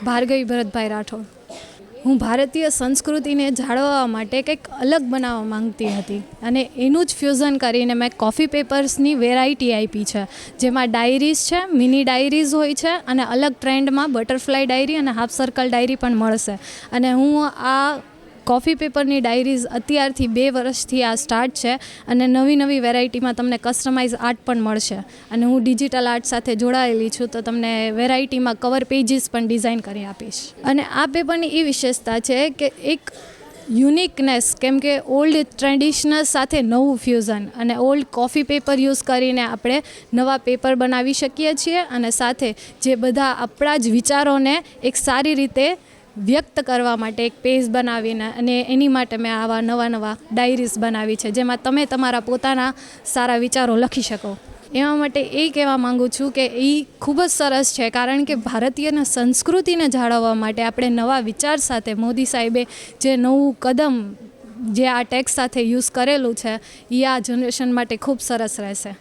ભાર્ગવી ભરતભાઈ રાઠોડ. હું ભારતીય સંસ્કૃતિને જાળવવા માટે કંઈક અલગ બનાવવા માંગતી હતી અને એનું જ ફ્યુઝન કરીને મેં કોફી પેપર્સની વેરાયટી આપી છે, જેમાં ડાયરીઝ છે, મિની ડાયરીઝ હોય છે અને અલગ ટ્રેન્ડમાં બટરફ્લાય ડાયરી અને હાફ સર્કલ ડાયરી પણ મળશે. અને હું આ કોફી પેપરની ડાયરીઝ અત્યારથી 2 વર્ષથી આ સ્ટાર્ટ છે અને નવી નવી વેરાયટીમાં તમને કસ્ટમાઇઝ આર્ટ પણ મળશે. અને હું ડિજિટલ આર્ટ સાથે જોડાયેલી છું, તો તમને વેરાયટીમાં કવર પેજીસ પણ ડિઝાઇન કરી આપીશ. અને આ પેપરની એ વિશેષતા છે કે એક યુનિકનેસ, કેમ કે ઓલ્ડ ટ્રેડિશનલ સાથે નવું ફ્યુઝન અને ઓલ્ડ કોફી પેપર યુઝ કરીને આપણે નવા પેપર બનાવી શકીએ છીએ અને સાથે જે બધા આપણા જ વિચારોને એક સારી રીતે વ્યક્ત કરવા માટે એક પેજ બનાવીને અને એની માટે મેં આવા નવા ડાયરીઝ બનાવી છે, જેમાં તમે તમારા પોતાના સારા વિચારો લખી શકો. એના માટે એ કહેવા માગું છું કે એ ખૂબ જ સરસ છે, કારણ કે ભારતીય સંસ્કૃતિને જાળવવા માટે આપણે નવા વિચાર સાથે મોદી સાહેબે જે નવું કદમ જે આ ટેક્સ સાથે યુઝ કરેલું છે, એ આ જનરેશન માટે ખૂબ સરસ રહેશે.